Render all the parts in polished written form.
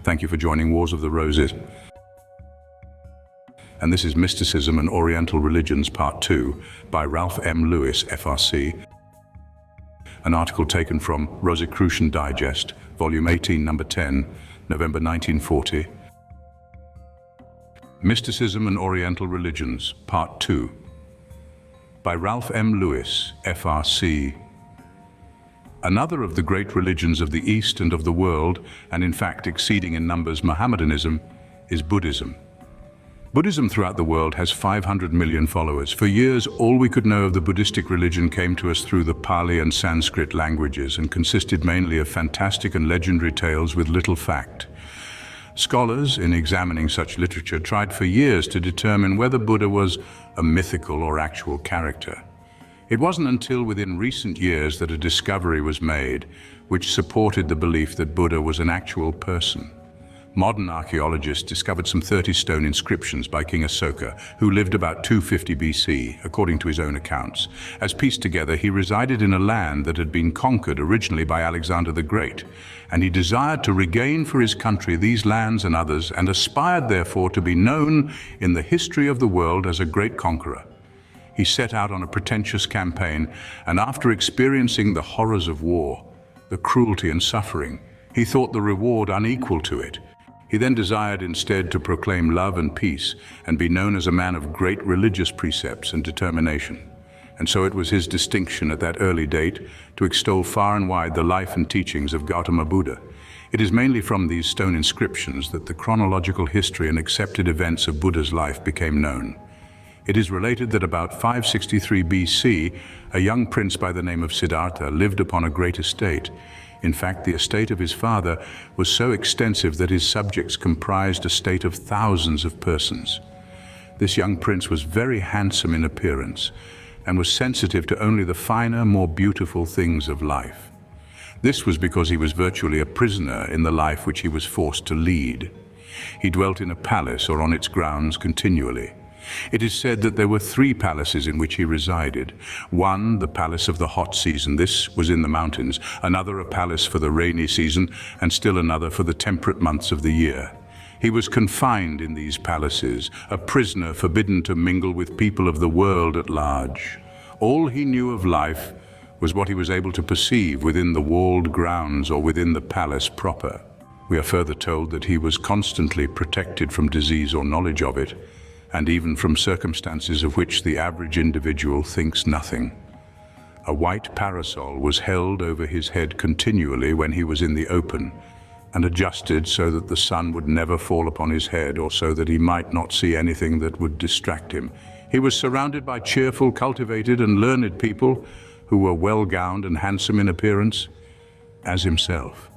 Thank you for joining Wars of the Roses. And this is Mysticism and Oriental Religions Part 2 by Ralph M. Lewis, FRC. An article taken from Rosicrucian Digest, Volume 18, Number 10, November 1940. Mysticism and Oriental Religions, Part 2 by Ralph M. Lewis, FRC. Another of the great religions of the East and of the world, and in fact exceeding in numbers Mohammedanism, is Buddhism. Buddhism throughout the world has 500 million followers. For years, all we could know of the Buddhistic religion came to us through the Pali and Sanskrit languages and consisted mainly of fantastic and legendary tales with little fact. Scholars, in examining such literature, tried for years to determine whether Buddha was a mythical or actual character. It wasn't until within recent years that a discovery was made which supported the belief that Buddha was an actual person. Modern archaeologists discovered some 30 stone inscriptions by King Asoka, who lived about 250 BC, according to his own accounts. As pieced together, he resided in a land that had been conquered originally by Alexander the Great, and he desired to regain for his country these lands and others, and aspired therefore to be known in the history of the world as a great conqueror. He set out on a pretentious campaign, and after experiencing the horrors of war, the cruelty and suffering, he thought the reward unequal to it. He then desired instead to proclaim love and peace and be known as a man of great religious precepts and determination. And so it was his distinction at that early date to extol far and wide the life and teachings of Gautama Buddha. It is mainly from these stone inscriptions that the chronological history and accepted events of Buddha's life became known. It is related that about 563 BC, a young prince by the name of Siddhartha lived upon a great estate. In fact, the estate of his father was so extensive that his subjects comprised a state of thousands of persons. This young prince was very handsome in appearance and was sensitive to only the finer, more beautiful things of life. This was because he was virtually a prisoner in the life which he was forced to lead. He dwelt in a palace or on its grounds continually. It is said that there were 3 palaces in which he resided. One, the palace of the hot season. This was in the mountains. Another, a palace for the rainy season, and still another for the temperate months of the year. He was confined in these palaces, a prisoner forbidden to mingle with people of the world at large. All he knew of life was what he was able to perceive within the walled grounds or within the palace proper. We are further told that he was constantly protected from disease or knowledge of it, and even from circumstances of which the average individual thinks nothing. A white parasol was held over his head continually when he was in the open, and adjusted so that the sun would never fall upon his head, or so that he might not see anything that would distract him. He was surrounded by cheerful, cultivated, and learned people who were well-gowned and handsome in appearance, as himself.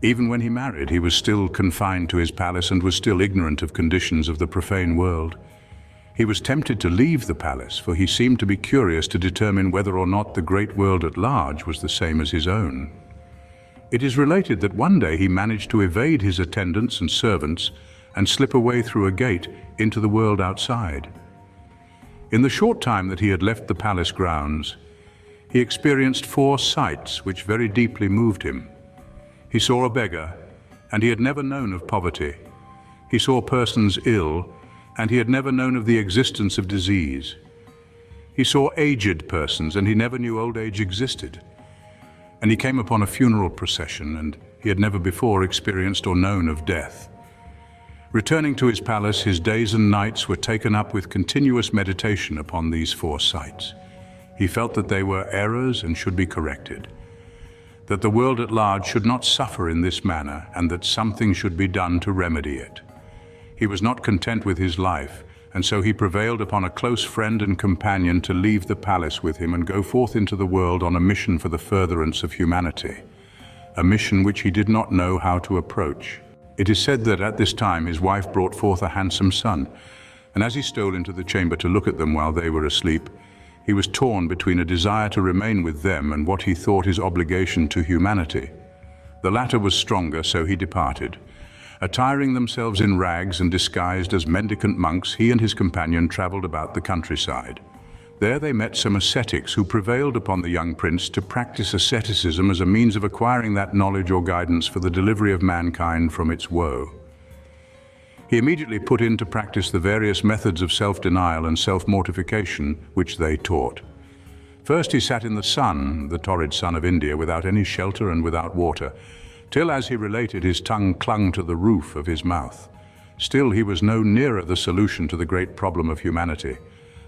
Even when he married, he was still confined to his palace and was still ignorant of conditions of the profane world. He was tempted to leave the palace, for he seemed to be curious to determine whether or not the great world at large was the same as his own. It is related that one day he managed to evade his attendants and servants and slip away through a gate into the world outside. In the short time that he had left the palace grounds, he experienced 4 sights which very deeply moved him. He saw a beggar, and he had never known of poverty. He saw persons ill, and he had never known of the existence of disease. He saw aged persons, and he never knew old age existed. And he came upon a funeral procession, and he had never before experienced or known of death. Returning to his palace, his days and nights were taken up with continuous meditation upon these 4 sights. He felt that they were errors and should be corrected, that the world at large should not suffer in this manner, and that something should be done to remedy it. He was not content with his life, and so he prevailed upon a close friend and companion to leave the palace with him and go forth into the world on a mission for the furtherance of humanity, a mission which he did not know how to approach. It is said that at this time his wife brought forth a handsome son, and as he stole into the chamber to look at them while they were asleep, he was torn between a desire to remain with them and what he thought his obligation to humanity. The latter was stronger, so he departed. Attiring themselves in rags and disguised as mendicant monks, he and his companion traveled about the countryside. There they met some ascetics who prevailed upon the young prince to practice asceticism as a means of acquiring that knowledge or guidance for the delivery of mankind from its woe. He immediately put into practice the various methods of self-denial and self-mortification which they taught. First he sat in the sun, the torrid sun of India, without any shelter and without water, till, as he related, his tongue clung to the roof of his mouth. Still he was no nearer the solution to the great problem of humanity.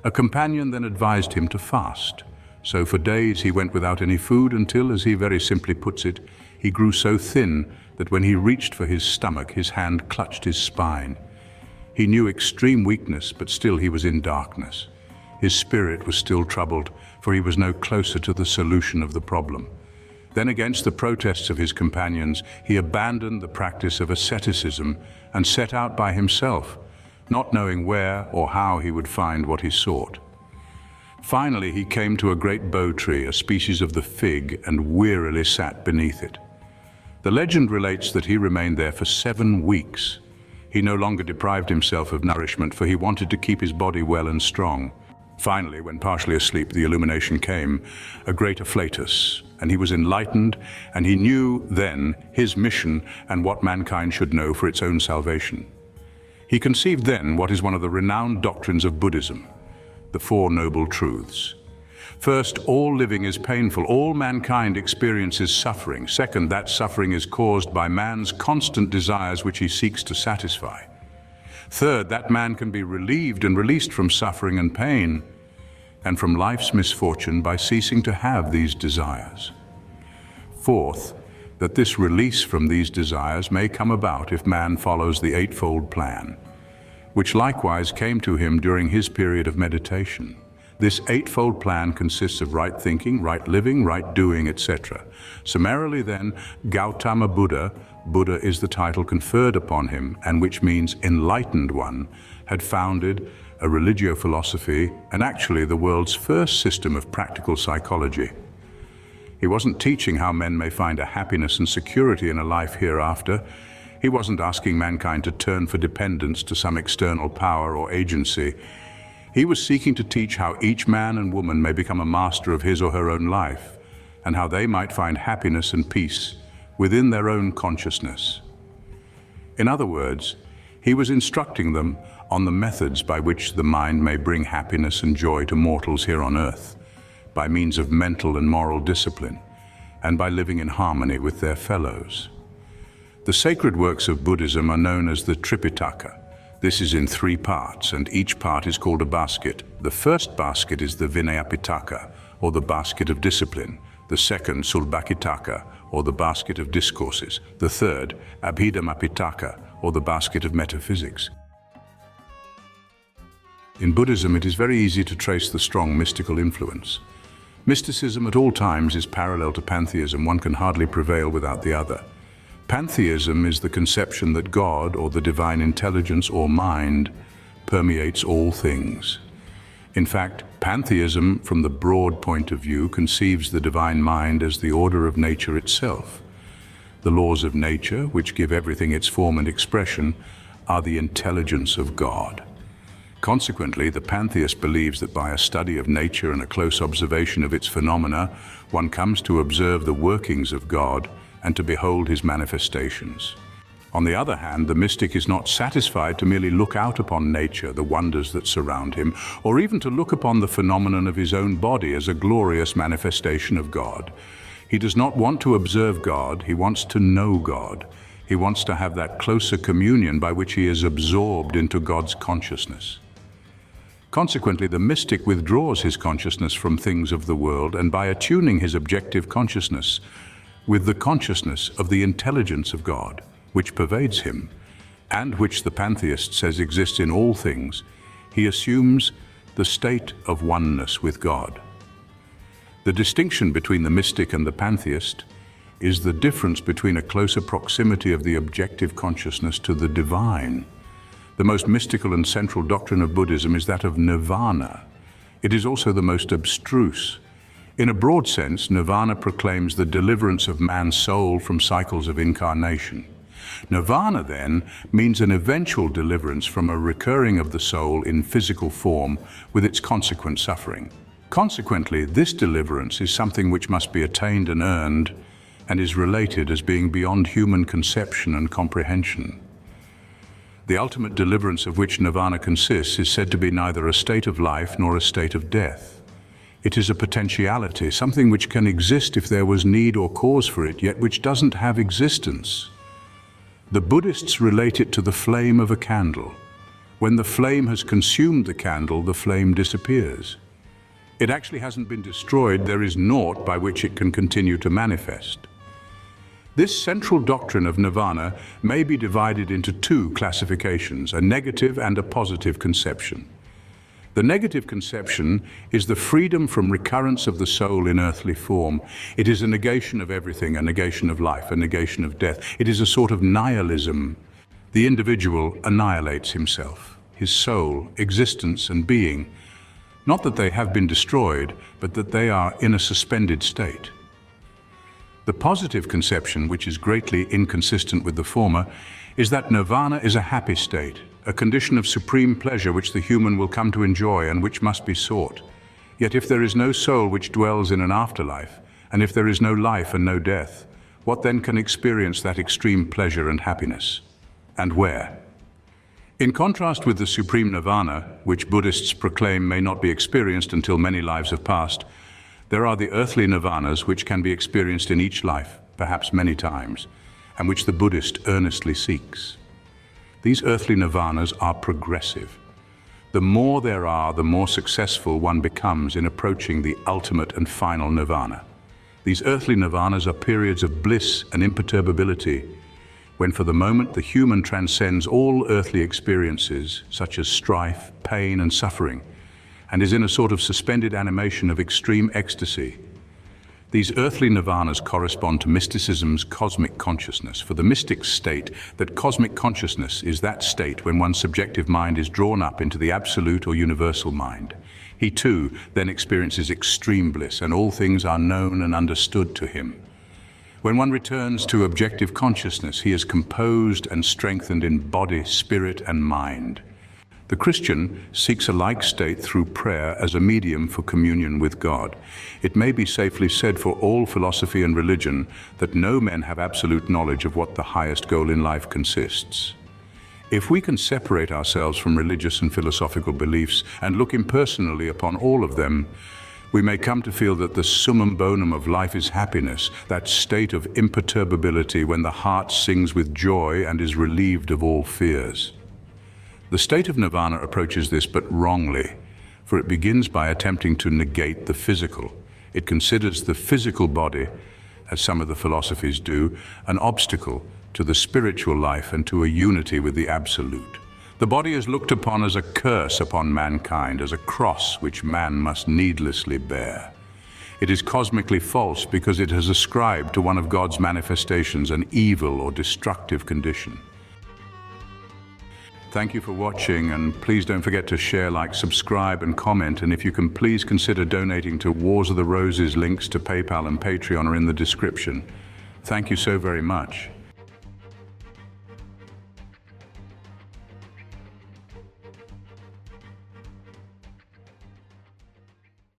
A companion then advised him to fast. So for days he went without any food until, as he very simply puts it, he grew so thin that when he reached for his stomach, his hand clutched his spine. He knew extreme weakness, but still he was in darkness. His spirit was still troubled, for he was no closer to the solution of the problem. Then, against the protests of his companions, he abandoned the practice of asceticism and set out by himself, not knowing where or how he would find what he sought. Finally, he came to a great bow tree, a species of the fig, and wearily sat beneath it. The legend relates that he remained there for 7 weeks. He no longer deprived himself of nourishment, for he wanted to keep his body well and strong. Finally, when partially asleep, the illumination came, a great afflatus, and he was enlightened, and he knew then his mission and what mankind should know for its own salvation. He conceived then what is one of the renowned doctrines of Buddhism, the Four Noble Truths. First, all living is painful. All mankind experiences suffering. Second, that suffering is caused by man's constant desires which he seeks to satisfy. Third, that man can be relieved and released from suffering and pain and from life's misfortune by ceasing to have these desires. Fourth, that this release from these desires may come about if man follows the Eightfold Plan, which likewise came to him during his period of meditation. This Eightfold Plan consists of right thinking, right living, right doing, etc. Summarily then, Gautama Buddha is the title conferred upon him, and which means enlightened one, had founded a religio-philosophy and actually the world's first system of practical psychology. He wasn't teaching how men may find a happiness and security in a life hereafter. He wasn't asking mankind to turn for dependence to some external power or agency. He was seeking to teach how each man and woman may become a master of his or her own life, and how they might find happiness and peace within their own consciousness. In other words, he was instructing them on the methods by which the mind may bring happiness and joy to mortals here on earth, by means of mental and moral discipline, and by living in harmony with their fellows. The sacred works of Buddhism are known as the Tripitaka. This is in 3 parts, and each part is called a basket. The first basket is the Vinayapitaka, or the basket of discipline. The second, Sulbakitaka, or the basket of discourses. The third, Abhidhamapitaka, or the basket of metaphysics. In Buddhism, it is very easy to trace the strong mystical influence. Mysticism at all times is parallel to pantheism. One can hardly prevail without the other. Pantheism is the conception that God, or the divine intelligence or mind, permeates all things. In fact, pantheism, from the broad point of view, conceives the divine mind as the order of nature itself. The laws of nature, which give everything its form and expression, are the intelligence of God. Consequently, the pantheist believes that by a study of nature and a close observation of its phenomena, one comes to observe the workings of God and to behold his manifestations. On the other hand, the mystic is not satisfied to merely look out upon nature, the wonders that surround him, or even to look upon the phenomenon of his own body as a glorious manifestation of God. He does not want to observe God, he wants to know God. He wants to have that closer communion by which he is absorbed into God's consciousness. Consequently, the mystic withdraws his consciousness from things of the world, and by attuning his objective consciousness with the consciousness of the intelligence of God, which pervades him, and which the pantheist says exists in all things, he assumes the state of oneness with God. The distinction between the mystic and the pantheist is the difference between a closer proximity of the objective consciousness to the divine. The most mystical and central doctrine of Buddhism is that of nirvana. It is also the most abstruse. In a broad sense, nirvana proclaims the deliverance of man's soul from cycles of incarnation. Nirvana, then, means an eventual deliverance from a recurring of the soul in physical form with its consequent suffering. Consequently, this deliverance is something which must be attained and earned, and is related as being beyond human conception and comprehension. The ultimate deliverance of which nirvana consists is said to be neither a state of life nor a state of death. It is a potentiality, something which can exist if there was need or cause for it, yet which doesn't have existence. The Buddhists relate it to the flame of a candle. When the flame has consumed the candle, the flame disappears. It actually hasn't been destroyed, there is naught by which it can continue to manifest. This central doctrine of nirvana may be divided into two classifications, a negative and a positive conception. The negative conception is the freedom from recurrence of the soul in earthly form. It is a negation of everything, a negation of life, a negation of death. It is a sort of nihilism. The individual annihilates himself, his soul, existence, and being. Not that they have been destroyed, but that they are in a suspended state. The positive conception, which is greatly inconsistent with the former, is that nirvana is a happy state, a condition of supreme pleasure which the human will come to enjoy and which must be sought. Yet if there is no soul which dwells in an afterlife, and if there is no life and no death, what then can experience that extreme pleasure and happiness? And where? In contrast with the supreme nirvana, which Buddhists proclaim may not be experienced until many lives have passed, there are the earthly nirvanas which can be experienced in each life, perhaps many times, and which the Buddhist earnestly seeks. These earthly nirvanas are progressive. The more there are, the more successful one becomes in approaching the ultimate and final nirvana. These earthly nirvanas are periods of bliss and imperturbability, when for the moment the human transcends all earthly experiences, such as strife, pain, and suffering, and is in a sort of suspended animation of extreme ecstasy. These earthly nirvanas correspond to mysticism's cosmic consciousness. For the mystics state that cosmic consciousness is that state when one's subjective mind is drawn up into the absolute or universal mind. He too then experiences extreme bliss, and all things are known and understood to him. When one returns to objective consciousness, he is composed and strengthened in body, spirit, and mind. The Christian seeks a like state through prayer as a medium for communion with God. It may be safely said for all philosophy and religion that no men have absolute knowledge of what the highest goal in life consists. If we can separate ourselves from religious and philosophical beliefs and look impersonally upon all of them, we may come to feel that the summum bonum of life is happiness, that state of imperturbability when the heart sings with joy and is relieved of all fears. The state of nirvana approaches this but wrongly, for it begins by attempting to negate the physical. It considers the physical body, as some of the philosophies do, an obstacle to the spiritual life and to a unity with the absolute. The body is looked upon as a curse upon mankind, as a cross which man must needlessly bear. It is cosmically false because it has ascribed to one of God's manifestations an evil or destructive condition. Thank you for watching, and please don't forget to share, like, subscribe, and comment. And if you can, please consider donating to Wars of the Roses. Links to PayPal and Patreon are in the description. Thank you so very much.